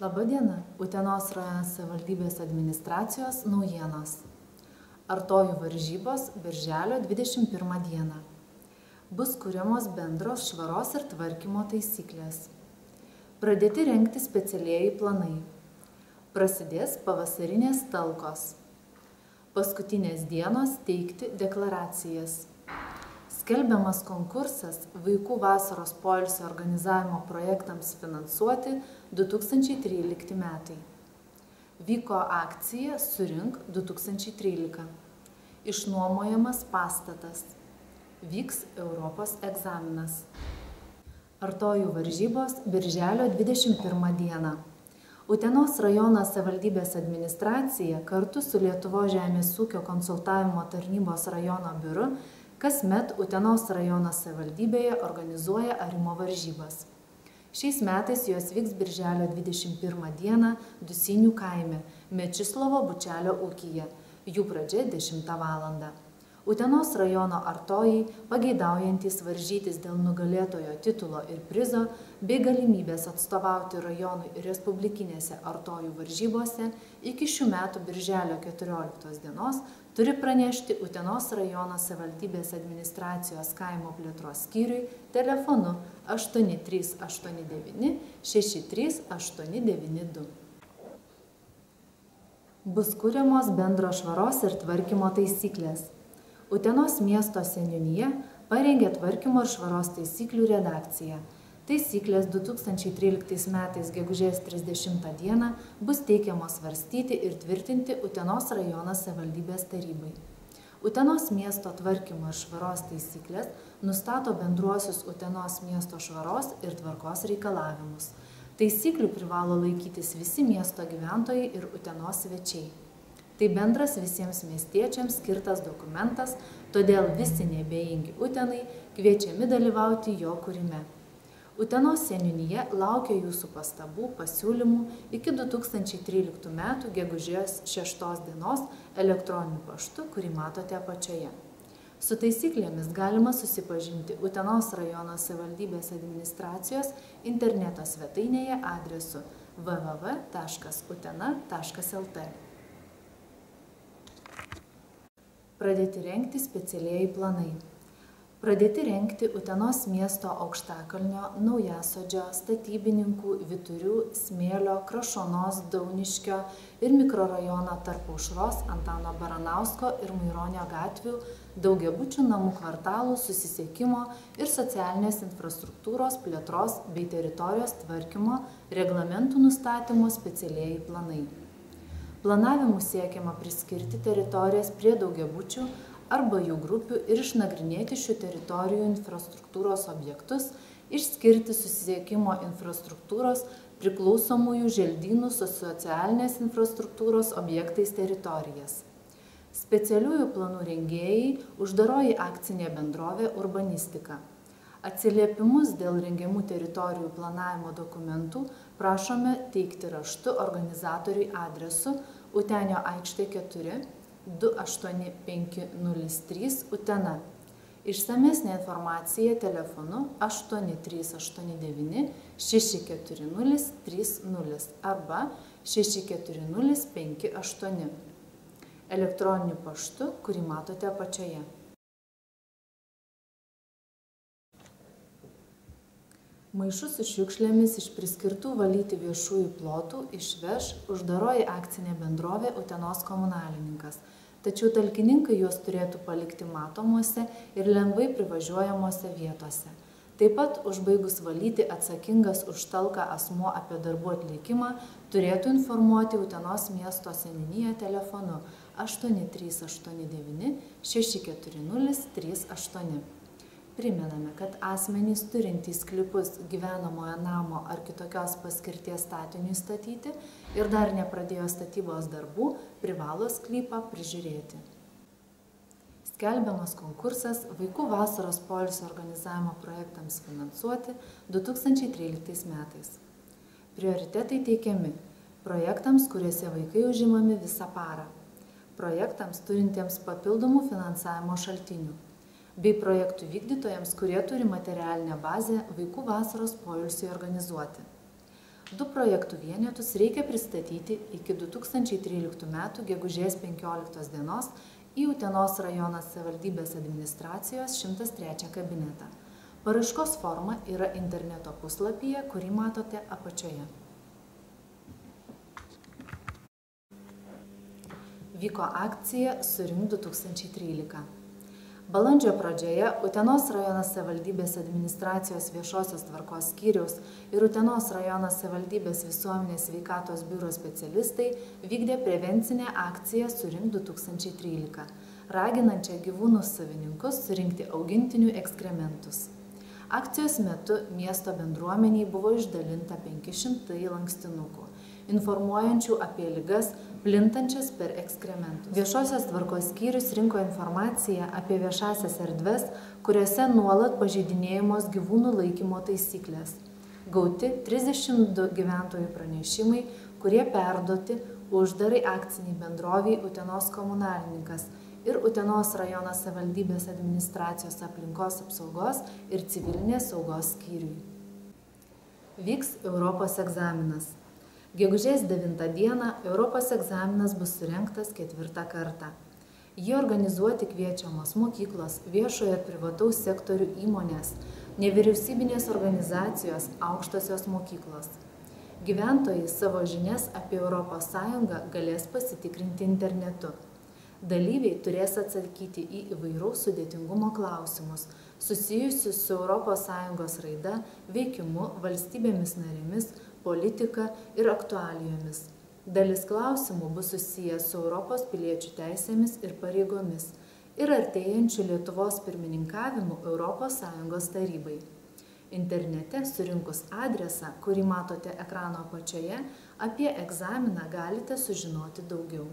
Laba diena, Utenos rajono savivaldybės administracijos naujienos. Artojų varžybos birželio 21 dieną. Bus kuriamos bendros švaros ir tvarkymo taisyklės. Pradėti rengti specialieji planai. Prasidės pavasarinės talkos. Paskutinės dienos teikti deklaracijas. Skelbiamas konkursas vaikų vasaros poilsio organizavimo projektams finansuoti 2013 metai. Vyko akcija Surink 2013. Išnuomojamas pastatas. Vyks Europos egzaminas. Artojų varžybos birželio 21 dieną. Utenos rajono savivaldybės administracija kartu su Lietuvos žemės ūkio konsultavimo tarnybos rajono biuru kasmet Utenos rajono savivaldybėje organizuoja arimo varžybas. Šiais metais jos vyks birželio 21 dieną Dusynių kaime, Mečislovo Bučelio ūkyje. Jų pradžia 10 val. Utenos rajono artojai, pageidaujantys varžytis dėl nugalėtojo titulo ir prizo, bei galimybės atstovauti rajonui respublikinėse artojų varžybose iki šių metų birželio 14 dienos turi pranešti Utenos rajono savivaldybės administracijos kaimo plėtros skyriui telefonu 8389 63892. Bus kuriamos bendros švaros ir tvarkymo taisyklės. Utenos miesto seniūnija parengė tvarkymo ir švaros taisyklių redakciją. Taisyklės 2013 metais gegužės 30 dieną bus teikiamos svarstyti ir tvirtinti Utenos rajono savivaldybės tarybai. Utenos miesto tvarkymo ir švaros taisyklės nustato bendruosius Utenos miesto švaros ir tvarkos reikalavimus. Taisyklių privalo laikytis visi miesto gyventojai ir Utenos svečiai. Tai bendras visiems miestiečiams skirtas dokumentas, todėl visi neabejingi Utenai kviečiami dalyvauti jo kūrime. Utenos seniūnija laukia jūsų pastabų, pasiūlymų iki 2013 metų gegužės 6 dienos elektroniniu paštu, kurį matote apačioje. Su taisyklėmis galima susipažinti Utenos rajono savivaldybės administracijos interneto svetainėje adresu www.utena.lt. Pradėti rengti specialieji planai. Pradėti rengti Utenos miesto Aukštakalnio, Naujasodžio, Statybininkų, Vyturių, Smėlio, Krašonos, Dauniškio ir mikrorajono tarp Aušros, Antano Baranausko ir Maironio gatvių, daugiabučių namų kvartalų, susisiekimo ir socialinės infrastruktūros plėtros bei teritorijos tvarkymo reglamentų nustatymo specialieji planai. Planavimu siekiama priskirti teritorijas prie daugiabučių arba jų grupių ir išnagrinėti šių teritorijų infrastruktūros objektus, išskirti susisiekimo infrastruktūros priklausomųjų želdynų su socialinės infrastruktūros objektais teritorijas. Specialiųjų planų rengėjai uždaroji akcinė bendrovė Urbanistika. Atsiliepimus dėl rengiamų teritorijų planavimo dokumentų prašome teikti raštu organizatoriui adresu Utenio aikštė 4, 28503 Utena. Išsamesnė informacija telefonu 8389 64030 arba 64058. Elektroniniu paštu, kurį matote apačioje. Maišus su šiukšlėmis iš priskirtų valyti viešųjų plotų išveš uždaroji akcinė bendrovė Utenos komunalininkas, tačiau talkininkai juos turėtų palikti matomuose ir lengvai privažiuojamuose vietose. Taip pat užbaigus valyti atsakingas už talką asmuo apie darbų atlikimą turėtų informuoti Utenos miesto seniūniją telefonu 8389 64038. Primename, kad asmenys turintys sklypus gyvenamojo namo ar kitokios paskirties statiniui statyti ir dar nepradėjo statybos darbų, privalo sklypą prižiūrėti. Skelbiamas konkursas vaikų vasaros poilsio organizavimo projektams finansuoti 2013 metais. Prioritetai teikiami projektams, kuriuose vaikai užimami visą parą, projektams turintiems papildomų finansavimo šaltinių, bei projektų vykdytojams, kurie turi materialinę bazę vaikų vasaros poilsiui organizuoti. Du projektų vienetus reikia pristatyti iki 2013 m. gegužės 15 dienos į Utenos rajono savivaldybės administracijos 103 kabinetą. Paraiškos forma yra interneto puslapyje, kurį matote apačioje. Vyko akcija Surink 2013. Balandžio pradžioje Utenos rajono savivaldybės administracijos viešosios tvarkos skyriaus ir Utenos rajono savivaldybės visuomenės sveikatos biuro specialistai vykdė prevencinę akciją Surink 2013, raginančią gyvūnų savininkus surinkti augintinių ekskrementus. Akcijos metu miesto bendruomeniai buvo išdalinta 500 lankstinukų, informuojančių apie ligas plintančias per ekskrementus. Viešosios tvarkos skyrius rinko informaciją apie viešasias erdves, kuriuose nuolat pažeidinėjamos gyvūnų laikymo taisyklės. Gauti 32 gyventojų pranešimai, kurie perduoti uždarai akciniai bendroviai Utenos komunalininkas ir Utenos rajono savivaldybės administracijos aplinkos apsaugos ir civilinės saugos skyriui. Vyks Europos egzaminas. Gegužės 9 dieną Europos egzaminas bus surengtas 4. kartą. Jį organizuoti kviečiamos mokyklos, viešojo ir privataus sektorių įmonės, nevyriausybinės organizacijos, aukštosios mokyklos. Gyventojai savo žinias apie ES galės pasitikrinti internetu. Dalyviai turės atsakyti į įvairaus sudėtingumo klausimus, susijusius su ES raida, veikimu, valstybėmis narėmis, politika ir aktualijomis. Dalis klausimų bus susijęs su Europos piliečių teisėmis ir pareigomis ir artėjančiu Lietuvos pirmininkavimu ES tarybai. Internete surinkus adresą, kurį matote ekrano apačioje, apie egzaminą galite sužinoti daugiau.